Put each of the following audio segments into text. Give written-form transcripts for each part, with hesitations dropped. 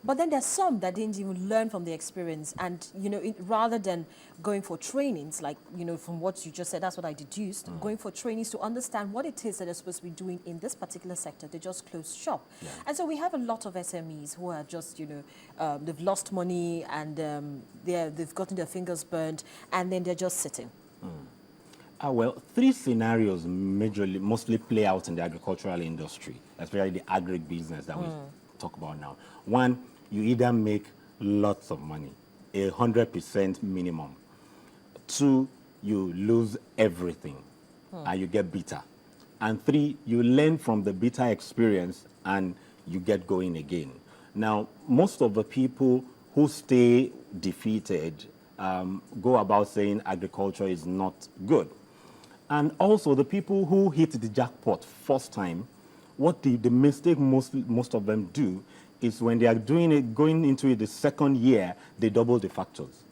But then there's some that didn't even learn from the experience, and rather than going for trainings, like from what you just said, that's what I deduced. Going for trainings to understand what it is that they're supposed to be doing in this particular sector, they just close shop. Yeah. And so we have a lot of SMEs who are just they've lost money, and they've gotten their fingers burned, and then they're just sitting. Well, three scenarios mostly play out in the agricultural industry, especially the agribusiness that we talk about now. One, you either make lots of money, 100% minimum. Two, you lose everything and you get bitter. And three, you learn from the bitter experience and you get going again. Now, most of the people who stay defeated go about saying agriculture is not good. And also, the people who hit the jackpot first time, what the mistake most of them do is when they are doing it, going into it the second year, they double the factors.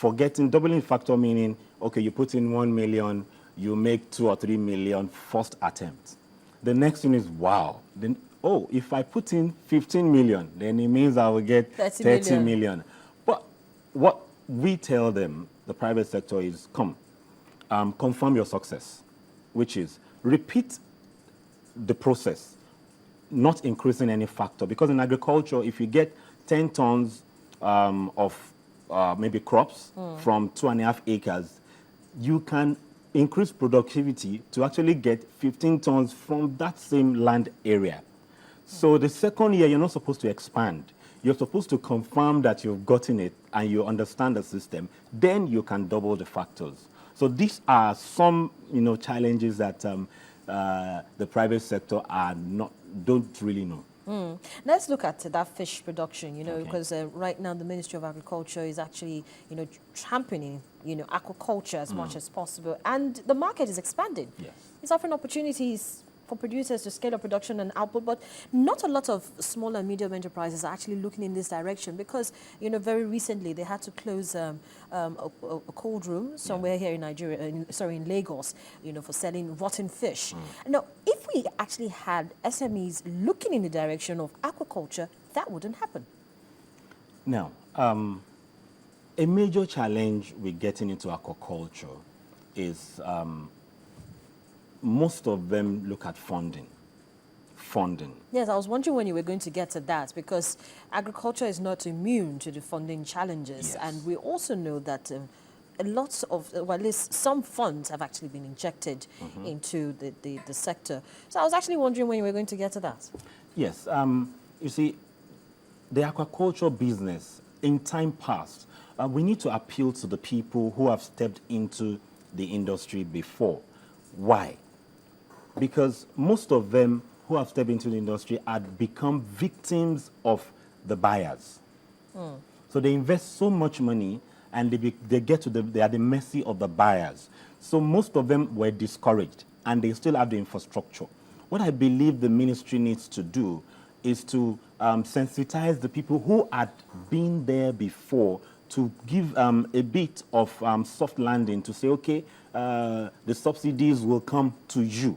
Doubling factor meaning, okay, you put in 1 million, you make 2 or 3 million first attempt. The next thing is, wow, then, oh, if I put in 15 million, then it means I will get 30 million. But what we tell them, the private sector, is confirm your success, which is repeat the process, not increasing any factor. Because in agriculture, if you get 10 tons of maybe crops from 2.5 acres, you can increase productivity to actually get 15 tons from that same land area. So the second year, you're not supposed to expand. You're supposed to confirm that you've gotten it and you understand the system. Then you can double the factors. So these are some, challenges that the private sector don't really know. Let's look at that fish production, Okay. because right now the Ministry of Agriculture is actually, championing, aquaculture as much as possible. And the market is expanding. Yes. It's offering opportunities for producers to scale up production and output, but not a lot of small and medium enterprises are actually looking in this direction because, very recently they had to close a cold room somewhere here in Nigeria, in Lagos, for selling rotten fish. Now, if we actually had SMEs looking in the direction of aquaculture, that wouldn't happen. Now, a major challenge with getting into aquaculture is most of them look at funding. Yes, I was wondering when you were going to get to that, because agriculture is not immune to the funding challenges. Yes. And we also know that a lot of, well, at least some funds have actually been injected into the sector. So I was actually wondering when you were going to get to that. Yes. You see, the aquaculture business, in time past, we need to appeal to the people who have stepped into the industry before. Why? Because most of them who have stepped into the industry had become victims of the buyers. So they invest so much money and they are the mercy of the buyers. So most of them were discouraged and they still have the infrastructure. What I believe the ministry needs to do is to sensitize the people who had been there before to give a bit of soft landing to say, okay, the subsidies will come to you,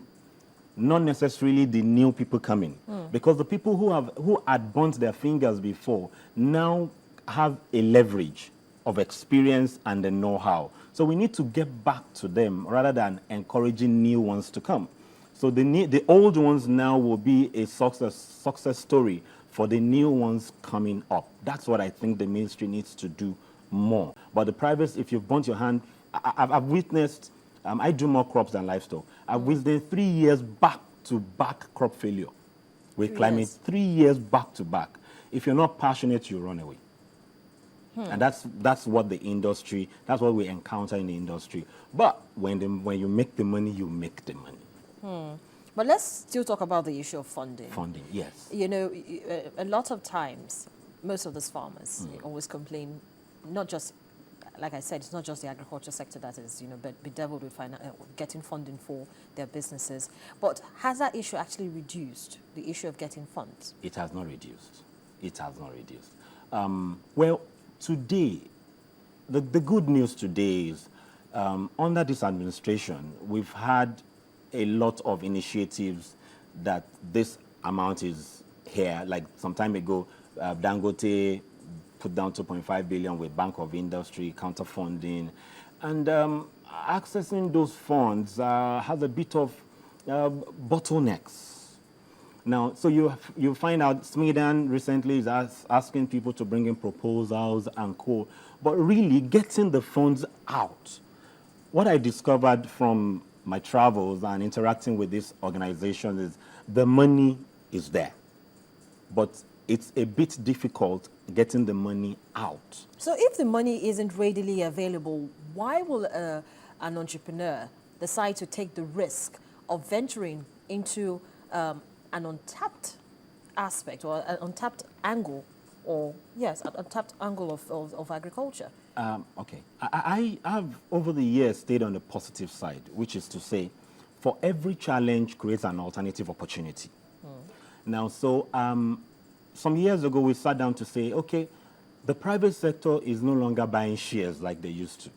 not necessarily the new people coming. Because the people who had burnt their fingers before now have a leverage of experience and the know-how. So we need to get back to them rather than encouraging new ones to come. So the old ones now will be a success story for the new ones coming up. That's what I think the ministry needs to do more. But the privates, if you've burnt your hand, I've witnessed, I do more crops than livestock. I've witnessed 3 years back-to-back crop failure with climate. 3 years back-to-back. If you're not passionate, you run away. And that's what the industry, that's what we encounter in the industry. But when you make the money, you make the money. But let's still talk about the issue of funding. Funding, yes. A lot of times, most of these farmers always complain, not just, like I said, it's not just the agriculture sector that is, bedeviled with getting funding for their businesses. But has that issue actually reduced, the issue of getting funds? It has not reduced. It has not reduced. Well, today, the good news today is under this administration, we've had a lot of initiatives that this amount is here. Like some time ago, Dangote put down 2.5 billion with Bank of Industry, counter funding, and accessing those funds has a bit of bottlenecks. Now, so you find out Sweden recently is asking people to bring in proposals and co, but really getting the funds out. What I discovered from my travels and interacting with this organization is the money is there, but it's a bit difficult getting the money out. So if the money isn't readily available, why will an entrepreneur decide to take the risk of venturing into an untapped aspect or an untapped angle, or yes, an untapped angle of agriculture? Okay, I have over the years stayed on the positive side, which is to say, for every challenge creates an alternative opportunity. Now, so some years ago, we sat down to say, okay, the private sector is no longer buying shares like they used to.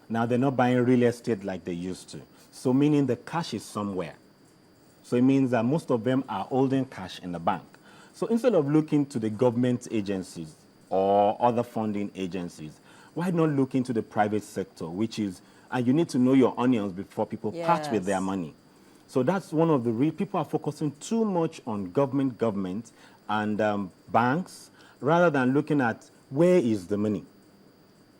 Now, they're not buying real estate like they used to. So meaning the cash is somewhere. So it means that most of them are holding cash in the bank. So instead of looking to the government agencies or other funding agencies, why not look into the private sector, which is, and you need to know your onions before people part with their money. So that's one of the people are focusing too much on government, and banks, rather than looking at where is the money.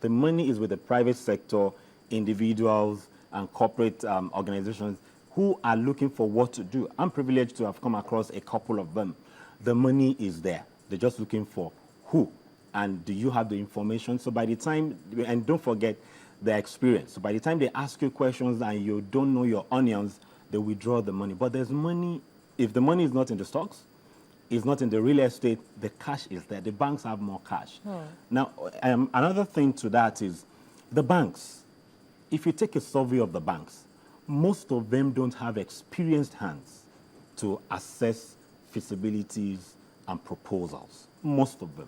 The money is with the private sector, individuals, and corporate organizations who are looking for what to do. I'm privileged to have come across a couple of them. The money is there. They're just looking for who, and do you have the information? So by the time, and don't forget their experience. So by the time they ask you questions and you don't know your onions, they withdraw the money. But there's money. If the money is not in the stocks, it's not in the real estate, the cash is there. The banks have more cash. Now, another thing to that is the banks. If you take a survey of the banks, most of them don't have experienced hands to assess feasibilities and proposals. Most of them.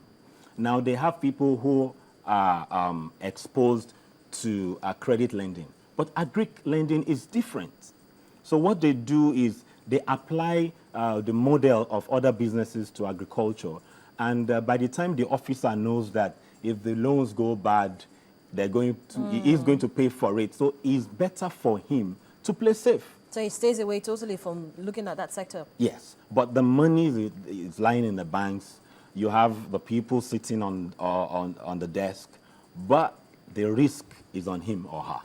Now, they have people who are exposed to credit lending, but agri lending is different. So what they do is they apply the model of other businesses to agriculture, and by the time the officer knows that if the loans go bad, they're going to, he is going to pay for it. So it's better for him to play safe. So he stays away totally from looking at that sector? Yes, but the money is lying in the banks. You have the people sitting on the desk, but the risk is on him or her.